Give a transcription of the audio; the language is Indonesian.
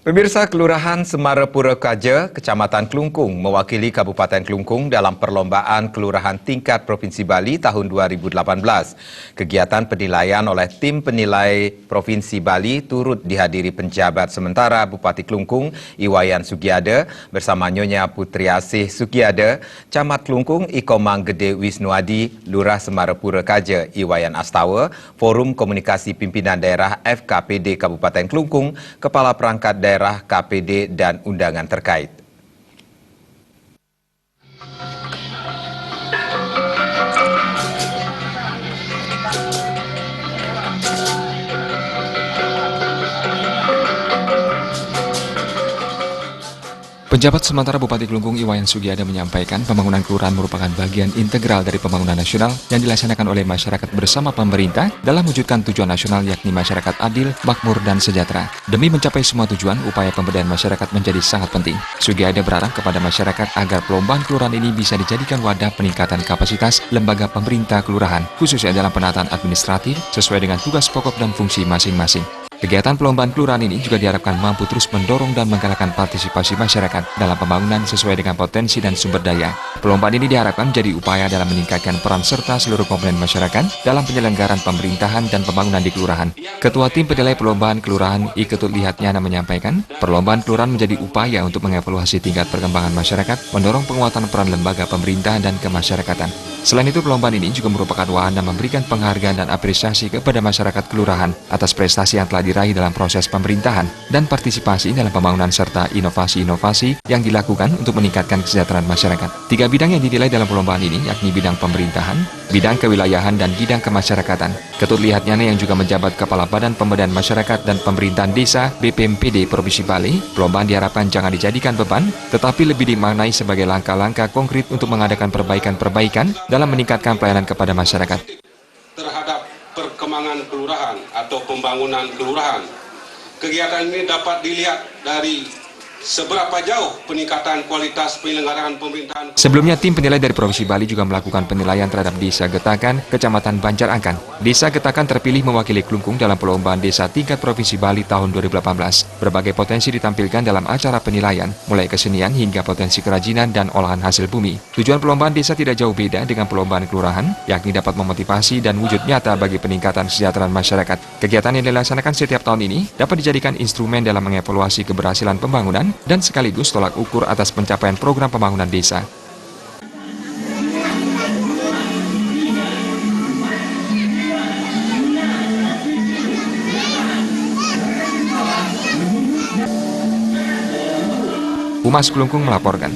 Pemirsa, Kelurahan Semarapura Kaja, Kecamatan Kelungkung mewakili Kabupaten Kelungkung dalam perlombaan Kelurahan tingkat Provinsi Bali tahun 2018. Kegiatan penilaian oleh tim penilai Provinsi Bali turut dihadiri penjabat sementara Bupati Kelungkung Iwayan Sugiada bersama Nyonya Putri Asih Sugiada, Camat Kelungkung Ikomang Gede Wisnuadi, Lurah Semarapura Kaja Iwayan Astawa, Forum Komunikasi Pimpinan Daerah FKPD Kabupaten Kelungkung, Kepala Perangkat Daerah KPD dan undangan terkait. Penjabat sementara Bupati Kelungkung Iwayan Sugiada menyampaikan pembangunan kelurahan merupakan bagian integral dari pembangunan nasional yang dilaksanakan oleh masyarakat bersama pemerintah dalam mewujudkan tujuan nasional yakni masyarakat adil, makmur, dan sejahtera. Demi mencapai semua tujuan, upaya pemberdayaan masyarakat menjadi sangat penting. Sugiada berharap kepada masyarakat agar perlombaan kelurahan ini bisa dijadikan wadah peningkatan kapasitas lembaga pemerintah kelurahan, khususnya dalam penataan administratif sesuai dengan tugas pokok dan fungsi masing-masing. Kegiatan perlombaan kelurahan ini juga diharapkan mampu terus mendorong dan menggalakkan partisipasi masyarakat dalam pembangunan sesuai dengan potensi dan sumber daya. Perlombaan ini diharapkan menjadi upaya dalam meningkatkan peran serta seluruh komponen masyarakat dalam penyelenggaraan pemerintahan dan pembangunan di kelurahan. Ketua Tim Penilai Perlombaan Kelurahan I Ketut Lihatnyana menyampaikan, perlombaan kelurahan menjadi upaya untuk mengevaluasi tingkat perkembangan masyarakat, mendorong penguatan peran lembaga pemerintahan dan kemasyarakatan. Selain itu, perlombaan ini juga merupakan wahana memberikan penghargaan dan apresiasi kepada masyarakat kelurahan atas prestasi yang telah diraih dalam proses pemerintahan dan partisipasi dalam pembangunan serta inovasi-inovasi yang dilakukan untuk meningkatkan kesejahteraan masyarakat. 3 bidang yang dinilai dalam perlombaan ini yakni bidang pemerintahan, bidang kewilayahan, dan bidang kemasyarakatan. Ketut Lihatnyana yang juga menjabat Kepala Badan Pemberdayaan Masyarakat dan Pemerintahan Desa BPMPD Provinsi Bali, perlombaan diharapkan jangan dijadikan beban, tetapi lebih dimaknai sebagai langkah-langkah konkret untuk mengadakan perbaikan-perbaikan dalam meningkatkan pelayanan kepada masyarakat. Terhadap perkembangan kelurahan atau pembangunan kelurahan, kegiatan ini dapat dilihat dari seberapa jauh peningkatan kualitas penyelenggaraan pemerintahan. Sebelumnya, tim penilai dari Provinsi Bali juga melakukan penilaian terhadap Desa Getakan, Kecamatan Banjar Angkan. Desa Getakan terpilih mewakili Kelungkung dalam perlombaan desa tingkat Provinsi Bali tahun 2018. Berbagai potensi ditampilkan dalam acara penilaian, mulai kesenian hingga potensi kerajinan dan olahan hasil bumi. Tujuan perlombaan desa tidak jauh beda dengan perlombaan kelurahan, yakni dapat memotivasi dan wujud nyata bagi peningkatan kesejahteraan masyarakat. Kegiatan yang dilaksanakan setiap tahun ini dapat dijadikan instrumen dalam mengevaluasi keberhasilan pembangunan dan sekaligus tolak ukur atas pencapaian program pembangunan desa. Humas Kelungkung melaporkan.